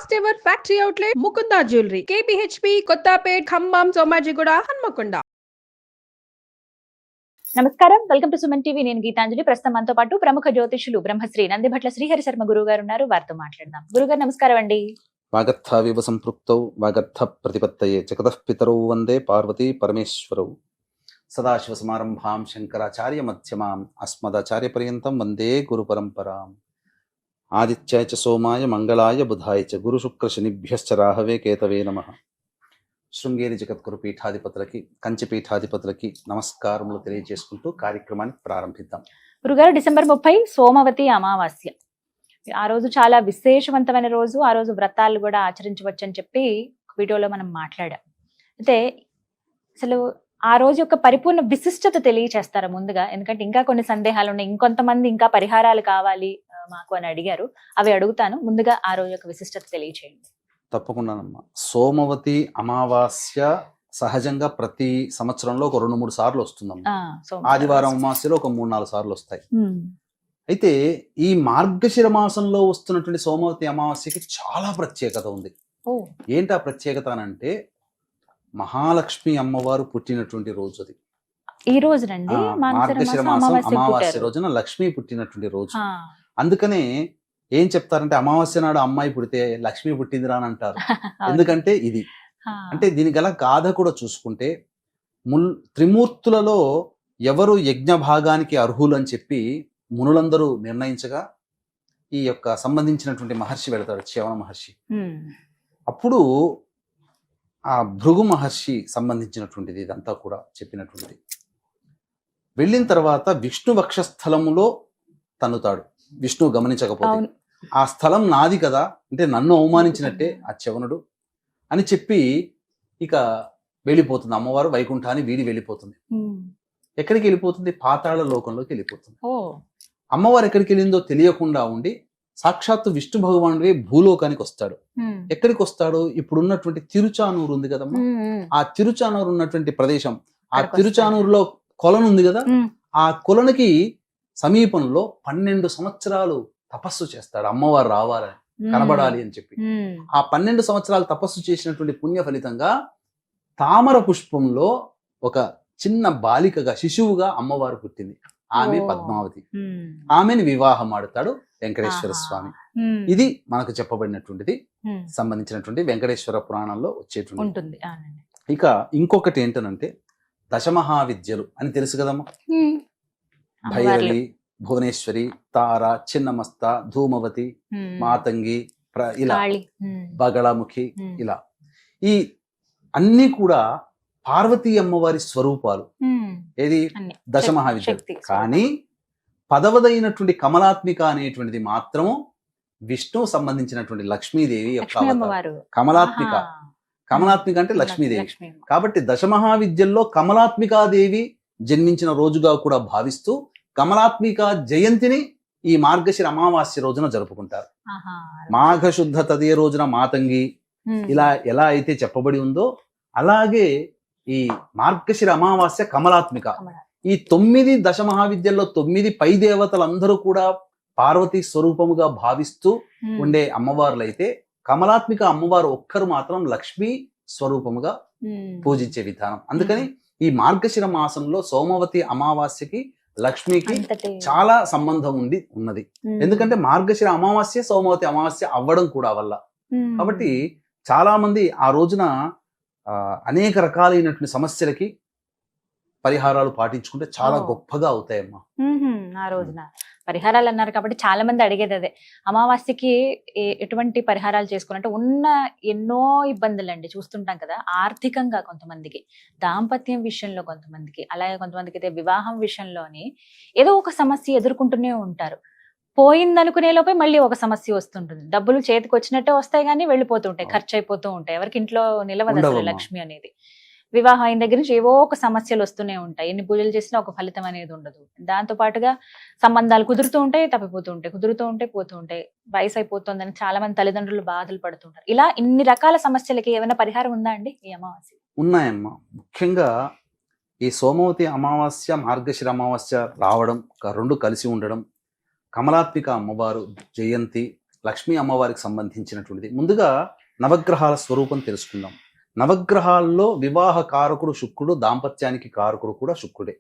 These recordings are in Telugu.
First ever factory outlet Mukunda jewellery KPHB Kothapet Khammam Somajiguda Hanamkonda. నమస్కారం, వెల్కమ్ టు సుమన్ టీవీ. నేను గీతాంజలి. ప్రస్తుతం మనతో పాటు ప్రముఖ జ్యోతిషులు బ్రహ్మశ్రీ నందిభట్ల శ్రీహరి శర్మ గురువు గారు ఉన్నారు. వారితో మాట్లాడదాం. గురుగారు నమస్కారం అండి. వాగర్థావివ సంపృక్తౌ వాగర్థ ప్రతిపత్తయే జగతః పితరౌ వందే పార్వతీ పరమేశ్వరౌ. సదాశివ సమారంభాం శంకరాచార్య మధ్యమాం అస్మదాచార్య పర్యంతం వందే గురు పరంపరాం. ఆదిత్యాయ చ సోమాయ మంగళాయ బుధాయ చ గురు శుక్ర శనిభ్యశ్చ రాహవే కేతవే నమః. శృంగేరి జగద్గురు పీఠాధిపతులకి, కంచి పీఠాధిపతులకి నమస్కారములు తెలియజేసుకుంటూ కార్యక్రమాన్ని ప్రారంభిద్దాం. గురుగారు, డిసెంబర్ 30 సోమవతి అమావాస్య. ఆ రోజు చాలా విశేషవంతమైన రోజు. ఆ రోజు వ్రతాలు కూడా ఆచరించవచ్చు అని చెప్పి వీడియోలో మనం మాట్లాడాం. అయితే అసలు ఆ రోజు యొక్క పరిపూర్ణ విశిష్టత తెలియచేస్తారా ముందుగా? ఎందుకంటే ఇంకా కొన్ని సందేహాలు ఉన్నాయి, ఇంకొంతమంది ఇంకా పరిహారాలు కావాలి మాకు అని అడిగారు. అవి అడుగుతాను. ముందుగా ఆ రోజు యొక్క విశిష్టత తెలియచేయండి. తప్పకుండానమ్మా. సోమవతి అమావాస్య సహజంగా ప్రతి సంవత్సరంలో ఒక 2-3 సార్లు వస్తుందమ్మా. ఆదివారం అమావాస్యలో ఒక 3-4 సార్లు వస్తాయి. అయితే ఈ మార్గశిర మాసంలో వస్తున్నటువంటి సోమవతి అమావాస్యకి చాలా ప్రత్యేకత ఉంది. ఏంటి ఆ ప్రత్యేకత అంటే, మహాలక్ష్మి అమ్మవారు పుట్టినటువంటి రోజు అది. ఈ రోజునండి మార్గశిర మాసం అమావాస్య రోజున లక్ష్మి పుట్టినటువంటి రోజు. అందుకనే ఏం చెప్తారంటే, అమావాస్య నాడు అమ్మాయి పుడితే లక్ష్మి పుట్టిందిరా అని అంటారు. ఎందుకంటే ఇది అంటే దీనికి గల గాథ కూడా చూసుకుంటే, త్రిమూర్తులలో ఎవరు యజ్ఞ భాగానికి అర్హులు అని చెప్పి మునులందరూ నిర్ణయించగా ఈ యొక్క సంబంధించినటువంటి మహర్షి వెళతాడు, చ్యవన మహర్షి. అప్పుడు ఆ భృగు మహర్షి సంబంధించినటువంటిది ఇదంతా కూడా చెప్పినటువంటిది. వెళ్ళిన తర్వాత విష్ణు వక్షస్థలములో తన్నుతాడు. విష్ణువు గమనించకపోతే, ఆ స్థలం నాది కదా అంటే నన్ను అవమానించినట్టే ఆ చ్యవనుడు అని చెప్పి ఇక వెళ్ళిపోతుంది. అమ్మవారు వైకుంఠాన్ని వీడి వెళ్ళిపోతుంది. ఎక్కడికి వెళ్ళిపోతుంది? పాతాళ లోకంలోకి వెళ్ళిపోతుంది. అమ్మవారు ఎక్కడికి వెళ్ళిందో తెలియకుండా ఉండి సాక్షాత్తు విష్ణు భగవానుడే భూలోకానికి వస్తాడు. ఎక్కడికి వస్తాడు? ఇప్పుడున్నటువంటి తిరుచానూరు ఉంది కదమ్మా, ఆ తిరుచానూరు ఉన్నటువంటి ప్రదేశం, ఆ తిరుచానూరులో కొలను ఉంది కదా, ఆ కొలనుకి సమీపంలో 12 సంవత్సరాలు తపస్సు చేస్తాడు. అమ్మవారు రావాలని, కనబడాలి అని చెప్పి. ఆ 12 సంవత్సరాలు తపస్సు చేసినటువంటి పుణ్య ఫలితంగా తామర పుష్పంలో ఒక చిన్న బాలికగా, శిశువుగా అమ్మవారు పుట్టింది. ఆమె పద్మావతి. ఆమెను వివాహం ఆడుతాడు వెంకటేశ్వర స్వామి. ఇది మనకు చెప్పబడినటువంటిది, సంబంధించినటువంటి వెంకటేశ్వర పురాణంలో వచ్చేటువంటి. ఇక ఇంకొకటి ఏంటనంటే, దశమహావిద్యలు అని తెలుసు కదమ్మా. భైరవి, భువనేశ్వరి, తార, చిన్నమస్త, ధూమవతి, మాతంగి, ఇలా బగళముఖి, ఇలా ఈ అన్ని కూడా పార్వతీ అమ్మవారి స్వరూపాలు. ఏది? దశమహావిద్యలు. కానీ 10వదైనటువంటి కమలాత్మిక అనేటువంటిది మాత్రము విష్ణువు సంబంధించినటువంటి లక్ష్మీదేవి యొక్క అవతారం. కమలాత్మిక అంటే లక్ష్మీదేవి. కాబట్టి దశమహావిద్యల్లో కమలాత్మికాదేవి జన్మించిన రోజుగా కూడా భావిస్తూ కమలాత్మిక జయంతిని ఈ మార్గశిర అమావాస్య రోజున జరుపుకుంటారు. మాఘశుద్ధ తదియ రోజున మాతంగి, ఇలా ఎలా అయితే చెప్పబడి ఉందో అలాగే ఈ మార్గశిర అమావాస్య కమలాత్మిక. ఈ 9 దశమహావిద్యల్లో 9 పై దేవతలందరూ కూడా పార్వతీ స్వరూపముగా భావిస్తూ ఉండే అమ్మవార్లైతే, కమలాత్మిక అమ్మవారు ఒక్కరు మాత్రం లక్ష్మీ స్వరూపముగా పూజించే విధానం. అందుకని ఈ మార్గశిర మాసంలో సోమవతి అమావాస్యకి లక్ష్మికి చాలా సంబంధం ఉన్నది. ఎందుకంటే మార్గశిర అమావాస్య సోమవతి అమావాస్య అవ్వడం కూడా వల్ల. కాబట్టి చాలా మంది ఆ రోజున అనేక రకాలైనటువంటి సమస్యలకి పరిహారాలు పాటించుకుంటే చాలా గొప్పగా అవుతాయమ్మా. ఆ రోజున పరిహారాలు అన్నారు కాబట్టి చాలా మంది అడిగేది అదే, అమావాస్యకి ఎటువంటి పరిహారాలు చేసుకున్నట్టు ఉన్న ఎన్నో ఇబ్బందులు అండి చూస్తుంటాం కదా. ఆర్థికంగా కొంతమందికి, దాంపత్యం విషయంలో కొంతమందికి, అలాగే కొంతమందికి అయితే వివాహం విషయంలోని ఏదో ఒక సమస్య ఎదుర్కొంటూనే ఉంటారు. పోయిందనుకునే లోపే మళ్ళీ ఒక సమస్య వస్తుంటుంది. డబ్బులు చేతికి వచ్చినట్టే వస్తాయి కానీ వెళ్ళిపోతూ ఉంటాయి, ఖర్చు అయిపోతూ ఉంటాయి. ఎవరికి ఇంట్లో నిలవదు అసలు లక్ష్మి అనేది. వివాహం అయిన దగ్గర నుంచి ఏవో ఒక సమస్యలు వస్తూనే ఉంటాయి. ఎన్ని పూజలు చేసినా ఒక ఫలితం అనేది ఉండదు. దాంతో పాటుగా సంబంధాలు కుదురుతూ ఉంటాయి, తప్పిపోతూ ఉంటాయి, కుదురుతూ ఉంటాయి, పోతూ ఉంటాయి. వయసు అయిపోతుందని చాలా మంది తల్లిదండ్రులు బాధలు పడుతుంటారు. ఇలా ఇన్ని రకాల సమస్యలకి ఏమైనా పరిహారం ఉందా అండి ఈ అమావాస్య? ఉన్నాయమ్మా. ముఖ్యంగా ఈ సోమవతి అమావాస్య, మార్గశిర అమావాస్య రావడం, 2 కలిసి ఉండడం, కమలాత్మిక అమ్మవారు జయంతి, లక్ష్మీ అమ్మవారికి సంబంధించినటువంటిది. ముందుగా నవగ్రహాల స్వరూపం తెలుసుకుందాం. నవగ్రహాల్లో వివాహ కారకుడు శుక్రుడు, దాంపత్యానికి కారకుడు కూడా శుక్రుడే.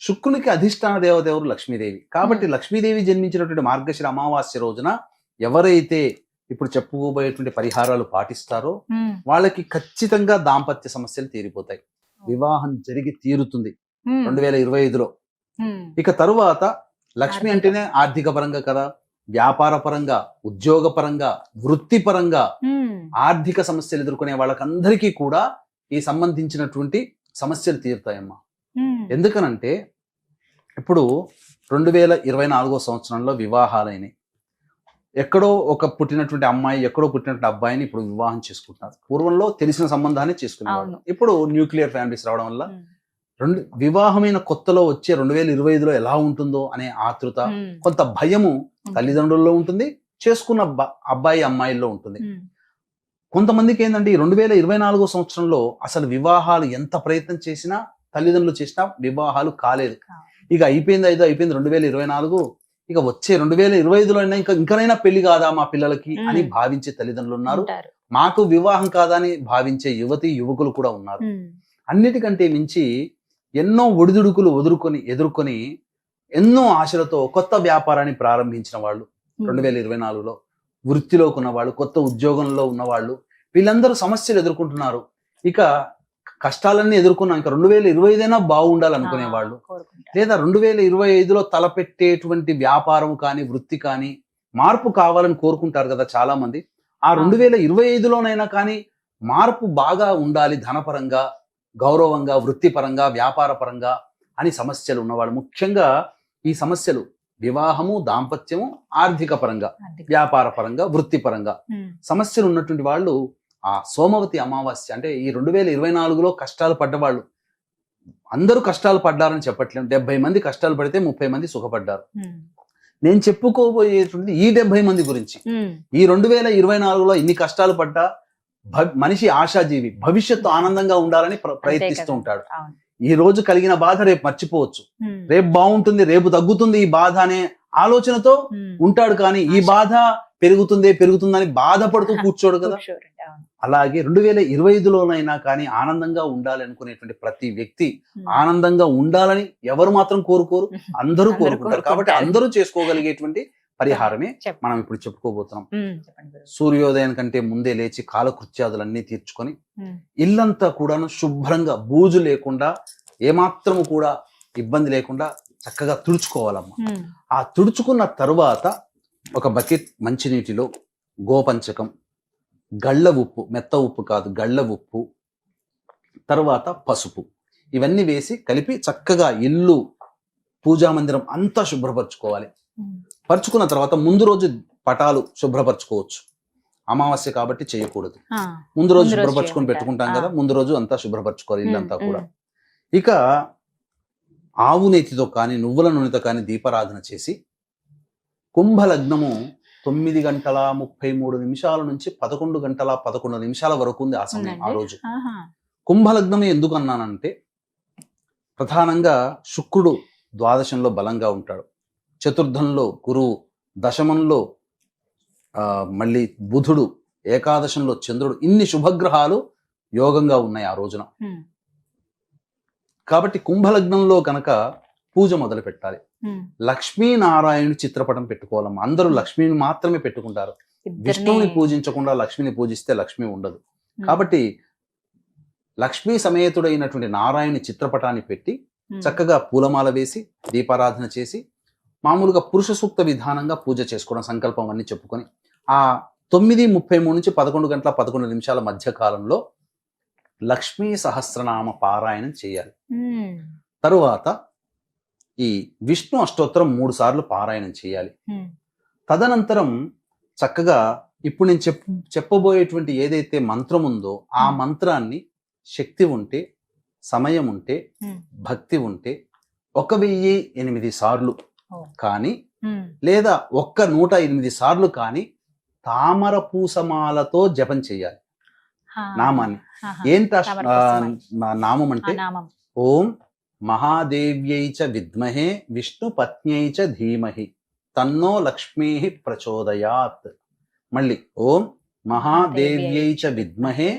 శుక్రునికి అధిష్టాన దేవదేవుడు లక్ష్మీదేవి. కాబట్టి లక్ష్మీదేవి జన్మించినటువంటి మార్గశిర అమావాస్య రోజున ఎవరైతే ఇప్పుడు చెప్పుకోబోయేటువంటి పరిహారాలు పాటిస్తారో వాళ్ళకి ఖచ్చితంగా దాంపత్య సమస్యలు తీరిపోతాయి. వివాహం జరిగి తీరుతుంది 2025లో. ఇక తరువాత లక్ష్మి అంటేనే ఆర్థిక పరంగా కదా, వ్యాపార పరంగా, ఉద్యోగ పరంగా, వృత్తిపరంగా ఆర్థిక సమస్యలు ఎదుర్కొనే వాళ్ళకందరికీ కూడా ఈ సంబంధించినటువంటి సమస్యలు తీరుతాయమ్మా. ఎందుకనంటే ఇప్పుడు 2024 సంవత్సరంలో వివాహాలైనవి. ఎక్కడో ఒక పుట్టినటువంటి అమ్మాయి, ఎక్కడో పుట్టినటువంటి అబ్బాయిని ఇప్పుడు వివాహం చేసుకుంటున్నారు. పూర్వంలో తెలిసిన సంబంధాన్ని చేసుకునేవాళ్ళు. ఇప్పుడు న్యూక్లియర్ ఫ్యామిలీస్ రావడం వల్ల వివాహమైన కొత్తలో వచ్చే 2025లో ఎలా ఉంటుందో అనే ఆతృత, కొంత భయము తల్లిదండ్రుల్లో ఉంటుంది, చేసుకున్న అబ్బాయి అమ్మాయిల్లో ఉంటుంది. కొంతమందికి ఏంటంటే ఈ 2024 సంవత్సరంలో అసలు వివాహాలు ఎంత ప్రయత్నం చేసినా, తల్లిదండ్రులు చేసినా వివాహాలు కాలేదు. ఇక అయిపోయింది 2024, ఇక వచ్చే 2025లో అయినా ఇంకనైనా పెళ్లి కాదా మా పిల్లలకి అని భావించే తల్లిదండ్రులు ఉన్నారు. మాకు వివాహం కాదా అని భావించే యువకులు కూడా ఉన్నారు. అన్నిటికంటే మించి ఎన్నో ఒడిదుడుకులు ఎదుర్కొని ఎన్నో ఆశలతో కొత్త వ్యాపారాన్ని ప్రారంభించిన వాళ్ళు 2024లో, వృత్తిలోకి ఉన్నవాళ్ళు, కొత్త ఉద్యోగంలో ఉన్నవాళ్ళు, వీళ్ళందరూ సమస్యలు ఎదుర్కొంటున్నారు. ఇక కష్టాలన్నీ ఎదుర్కొన్నా ఇంకా 2025 అయినా బాగుండాలనుకునే వాళ్ళు, లేదా 2025లో తలపెట్టేటువంటి వ్యాపారం కానీ, వృత్తి కానీ మార్పు కావాలని కోరుకుంటారు కదా చాలా మంది. ఆ 2025లోనైనా కానీ మార్పు బాగా ఉండాలి, ధనపరంగా, గౌరవంగా, వృత్తిపరంగా, వ్యాపార పరంగా అని సమస్యలు ఉన్నవాళ్ళు. ముఖ్యంగా ఈ సమస్యలు వివాహము, దాంపత్యము, ఆర్థిక పరంగా, వ్యాపార పరంగా, వృత్తిపరంగా సమస్యలు ఉన్నటువంటి వాళ్ళు ఆ సోమవతి అమావాస్య అంటే ఈ 2024లో కష్టాలు పడ్డవాళ్ళు, అందరూ కష్టాలు పడ్డారని చెప్పట్లేము. 70 మంది కష్టాలు పడితే 30 మంది సుఖపడ్డారు. నేను చెప్పుకోబోయేటువంటి ఈ 70 మంది గురించి. ఈ 2024లో ఇన్ని కష్టాలు పడ్డా మనిషి ఆశాజీవి, భవిష్యత్తు ఆనందంగా ఉండాలని ప్రయత్నిస్తూ ఉంటాడు. ఈ రోజు కలిగిన బాధ రేపు మర్చిపోవచ్చు, రేపు బాగుంటుంది, రేపు తగ్గుతుంది ఈ బాధ అనే ఆలోచనతో ఉంటాడు. కానీ ఈ బాధ పెరుగుతుందని బాధపడుతూ కూర్చోడు కదా. అలాగే 2025లోనైనా కానీ ఆనందంగా ఉండాలి అనుకునేటువంటి ప్రతి వ్యక్తి ఆనందంగా ఉండాలని ఎవరు మాత్రం కోరుకోరు, అందరూ కోరుకుంటారు. కాబట్టి అందరూ చేసుకోగలిగేటువంటి పరిహారమే మనం ఇప్పుడు చెప్పుకోబోతున్నాం. సూర్యోదయం కంటే ముందే లేచి కాలకృత్యాదులన్నీ తీర్చుకొని ఇల్లంతా కూడాను శుభ్రంగా, బూజు లేకుండా, ఏమాత్రము కూడా ఇబ్బంది లేకుండా చక్కగా తుడుచుకోవాలమ్మా. ఆ తుడుచుకున్న తరువాత ఒక బకెట్ మంచినీటిలో గోపంచకం, గళ్ళ ఉప్పు, మెత్త ఉప్పు కాదు, గళ్ళ ఉప్పు, తర్వాత పసుపు, ఇవన్నీ వేసి కలిపి చక్కగా ఇల్లు, పూజా మందిరం అంతా శుభ్రపరచుకోవాలి. పరుచుకున్న తర్వాత ముందు రోజు పటాలు శుభ్రపరచుకోవచ్చు. అమావాస్య కాబట్టి చేయకూడదు. ముందు రోజు శుభ్రపరచుకొని పెట్టుకుంటాం కదా, ముందు రోజు అంతా శుభ్రపరచుకోవాలి ఇల్లంతా కూడా. ఇక ఆవు నేతితో కానీ, నువ్వుల నూనెతో కానీ దీపారాధన చేసి కుంభలగ్నము 9:33 నుంచి 11:11 వరకు ఉంది ఆ సమయం. ఆ రోజు కుంభలగ్నం ఎందుకు అన్నానంటే, ప్రధానంగా శుక్రుడు ద్వాదశంలో బలంగా ఉంటాడు, చతుర్థంలో గురువు, దశమంలో మళ్ళీ బుధుడు, ఏకాదశంలో చంద్రుడు, ఇన్ని శుభగ్రహాలు యోగంగా ఉన్నాయి ఆ రోజున. కాబట్టి కుంభలగ్నంలో కనుక పూజ మొదలు పెట్టాలి. లక్ష్మీనారాయణుడి చిత్రపటం పెట్టుకోవాలమ్మా. అందరూ లక్ష్మిని మాత్రమే పెట్టుకుంటారు. విష్ణువుని పూజించకుండా లక్ష్మిని పూజిస్తే లక్ష్మి ఉండదు. కాబట్టి లక్ష్మీ సమేతుడైనటువంటి నారాయణుని చిత్రపటాన్ని పెట్టి చక్కగా పూలమాల వేసి దీపారాధన చేసి మామూలుగా పురుష సూక్త విధానంగా పూజ చేసుకోవడం, సంకల్పం అన్ని చెప్పుకొని ఆ 9:33 నుంచి 11:11 మధ్య కాలంలో లక్ష్మీ సహస్రనామ పారాయణం చేయాలి. తరువాత ఈ విష్ణు అష్టోత్తరం 3 సార్లు పారాయణం చేయాలి. తదనంతరం చక్కగా ఇప్పుడు నేను చెప్పబోయేటువంటి ఏదైతే మంత్రం ఉందో ఆ మంత్రాన్ని శక్తి ఉంటే, సమయం ఉంటే, భక్తి ఉంటే 1008 సార్లు కానీ, లేదా 108 సార్లు కానీ తామర పూసమాలతో జపం చేయాలి నామాన్ని. ఏంట నామం అంటే ఓం మహాదేవ్యై చ విద్మహే విష్ణు పత్న్యై చ ధీమహి తన్నో లక్ష్మీ ప్రచోదయాత్ మళ్ళీ ఓం మహాదేవ్యై చ విద్మహే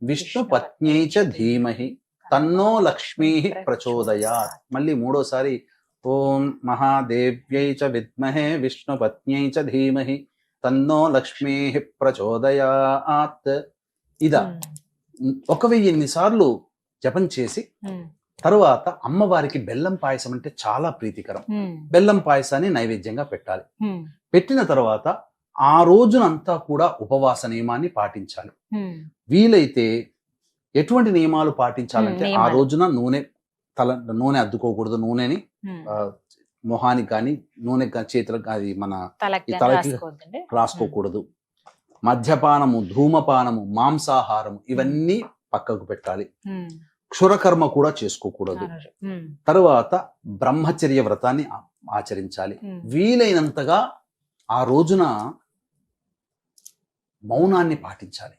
విష్ణు పత్న్యై చ ధీమహి తన్నో లక్ష్మీ ప్రచోదయాత్. మళ్ళీ మూడోసారి ఓం మహాదేవ్యై చ విద్మహే విష్ణు పత్న్యై చ ధీమహి తన్నో లక్ష్మీ ప్రచోదయాత్. ఇదా 1008 సార్లు జపం చేసి తరువాత అమ్మవారికి బెల్లం పాయసం అంటే చాలా ప్రీతికరం. బెల్లం పాయసాన్ని నైవేద్యంగా పెట్టాలి. పెట్టిన తర్వాత ఆ రోజునంతా కూడా ఉపవాస నియమాన్ని పాటించాలి. వీలైతే ఎటువంటి నియమాలు పాటించాలంటే ఆ రోజున నూనె అద్దుకోకూడదు. నూనెని మొహానికి కానీ నూనె చేతులకు అది మన తలకి రాసుకోకూడదు. మద్యపానము, ధూమపానము, మాంసాహారము ఇవన్నీ పక్కకు పెట్టాలి. క్షురకర్మ కూడా చేసుకోకూడదు. తరువాత బ్రహ్మచర్య వ్రతాన్ని ఆచరించాలి. వీలైనంతగా ఆ రోజున మౌనాన్ని పాటించాలి.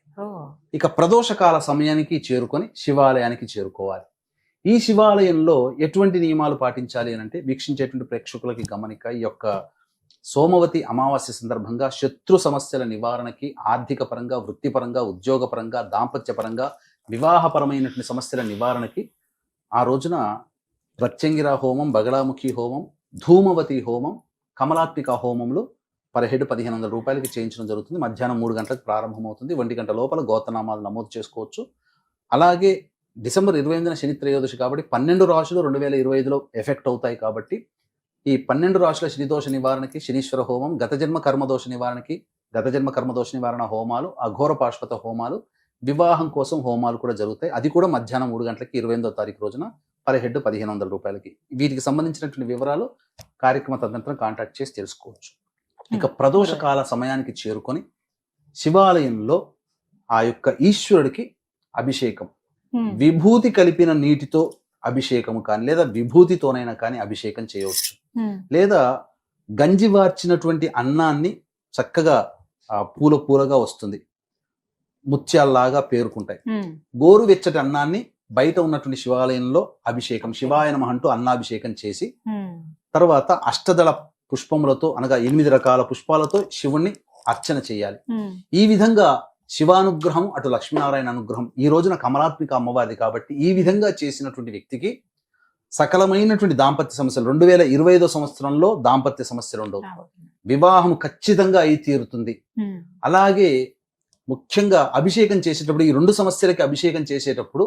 ఇక ప్రదోషకాల సమయానికి చేరుకొని శివాలయానికి చేరుకోవాలి. ఈ శివాలయంలో ఎటువంటి నియమాలు పాటించాలి అని అంటే, వీక్షించేటువంటి ప్రేక్షకులకి గమనిక, ఈ యొక్క సోమవతి అమావాస్య సందర్భంగా శత్రు సమస్యల నివారణకి, ఆర్థిక పరంగా, వృత్తిపరంగా, ఉద్యోగపరంగా, దాంపత్యపరంగా, వివాహపరమైనటువంటి సమస్యల నివారణకి ఆ రోజున ప్రత్యంగిర హోమం, బగళాముఖి హోమం, ధూమవతి హోమం, కమలాత్మిక హోమంలో పర్ హెడ్ 1500 రూపాయలకి చేయించడం జరుగుతుంది. మధ్యాహ్నం 3 గంటలకు ప్రారంభమవుతుంది. 1 గంట లోపల గోత్రనామాలు నమోదు చేసుకోవచ్చు. అలాగే డిసెంబర్ 28న శని త్రయోదశి కాబట్టి 12 రాశులు 2025లో ఎఫెక్ట్ అవుతాయి. కాబట్టి ఈ 12 రాశుల శనిదోష నివారణకి శనీశ్వర హోమం, గత జన్మ కర్మదోష నివారణకి గత జన్మ కర్మదోష నివారణ హోమాలు, అఘోర పాశ్వత హోమాలు, వివాహం కోసం హోమాలు కూడా జరుగుతాయి. అది కూడా మధ్యాహ్నం 3 గంటలకి 28వ తారీఖు రోజున పర్ హెడ్ 1500 రూపాయలకి. వీటికి సంబంధించినటువంటి వివరాలు కార్యక్రమ తదనంతరం కాంటాక్ట్ చేసి తెలుసుకోవచ్చు. ఇక ప్రదోషకాల సమయానికి చేరుకొని శివాలయంలో ఆ యొక్క ఈశ్వరుడికి అభిషేకం, విభూతి కలిపిన నీటితో అభిషేకము కానీ, లేదా విభూతితోనైనా కానీ అభిషేకం చేయవచ్చు. లేదా గంజివార్చినటువంటి అన్నాన్ని చక్కగా పూలగా వస్తుంది, ముత్యాల్లాగా పేరుకుంటాయి. గోరువెచ్చటి అన్నాన్ని బయట ఉన్నటువంటి శివాలయంలో అభిషేకం, శివాయ నమః అంటూ అన్నాభిషేకం చేసి తర్వాత అష్టదళ పుష్పములతో, అనగా 8 రకాల పుష్పాలతో శివుణ్ణి అర్చన చేయాలి. ఈ విధంగా శివానుగ్రహం, అటు లక్ష్మీనారాయణ అనుగ్రహం ఈ రోజున కమలాత్మిక అమ్మవారిది కాబట్టి ఈ విధంగా చేసినటువంటి వ్యక్తికి సకలమైనటువంటి దాంపత్య సమస్యలు, 2025 సంవత్సరంలో దాంపత్య సమస్యలు ఉండవు. వివాహం ఖచ్చితంగా అయి తీరుతుంది. అలాగే ముఖ్యంగా అభిషేకం చేసేటప్పుడు, ఈ 2 సమస్యలకి అభిషేకం చేసేటప్పుడు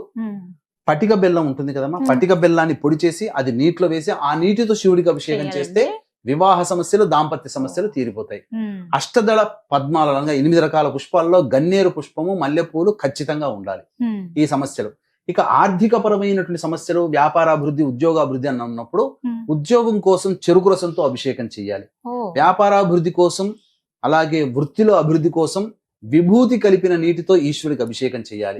పటిక బెల్లం ఉంటుంది కదమ్మా, పటిక బెల్లాన్ని పొడి చేసి అది నీటిలో వేసి ఆ నీటితో శివుడికి అభిషేకం చేస్తే వివాహ సమస్యలు, దాంపత్య సమస్యలు తీరిపోతాయి. అష్టదళ పద్మాల, 8 రకాల పుష్పాల్లో గన్నేరు పుష్పము, మల్లెపూలు ఖచ్చితంగా ఉండాలి ఈ సమస్యలు. ఇక ఆర్థిక పరమైనటువంటి సమస్యలు, వ్యాపారాభివృద్ధి, ఉద్యోగాభివృద్ధి అని ఉన్నప్పుడు ఉద్యోగం కోసం చెరుకు రసంతో అభిషేకం చేయాలి. వ్యాపారాభివృద్ధి కోసం, అలాగే వృత్తిలో అభివృద్ధి కోసం విభూతి కలిపిన నీటితో ఈశ్వరుడికి అభిషేకం చేయాలి.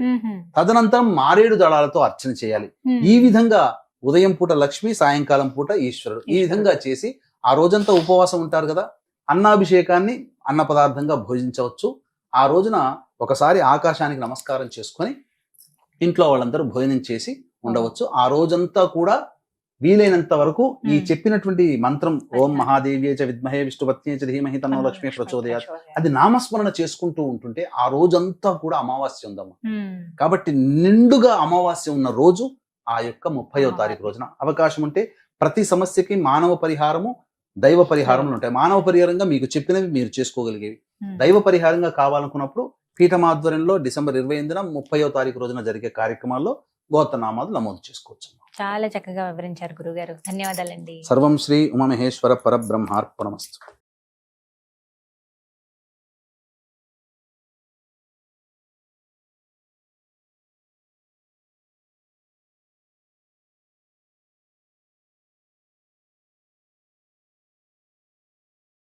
తదనంతరం మారేడు దళాలతో అర్చన చేయాలి. ఈ విధంగా ఉదయం పూట లక్ష్మి, సాయంకాలం పూట ఈశ్వరుడు, ఈ విధంగా చేసి ఆ రోజంతా ఉపవాసం ఉంటారు కదా, అన్నాభిషేకాన్ని అన్న పదార్థంగా భోజించవచ్చు. ఆ రోజున ఒకసారి ఆకాశానికి నమస్కారం చేసుకొని ఇంట్లో వాళ్ళందరూ భోజనం చేసి ఉండవచ్చు. ఆ రోజంతా కూడా వీలైనంత వరకు ఈ చెప్పినటువంటి మంత్రం ఓం మహాదేవ్యే చ విద్మహే విష్ణుపత్న్యే చ ధీమహి తన్నో లక్ష్మీ ప్రచోదయాత్ అది నామస్మరణ చేసుకుంటూ ఉంటుంటే ఆ రోజంతా కూడా అమావాస్య ఉందమ్మా. కాబట్టి నిండుగా అమావాస్య ఉన్న రోజు ఆ యొక్క 30వ తారీఖు రోజున అవకాశం ఉంటే ప్రతి సమస్యకి మానవ పరిహారము, దైవ పరిహారములు ఉంటాయి. మానవ పరిహారంగా మీకు చెప్పినవి మీరు చేసుకోగలిగేవి. దైవ పరిహారంగా కావాలనుకున్నప్పుడు పీఠం ఆధ్వర్యంలో డిసెంబర్ 28న 30వ తారీఖు రోజున జరిగే కార్యక్రమాల్లో గోత్రనామాలు నమోదు చేసుకోవచ్చు. చాలా చక్కగా వివరించారు గురుగారు, ధన్యవాదాలండి. సర్వం శ్రీ ఉమామహేశ్వర పరబ్రహ్మార్పణమస్తు.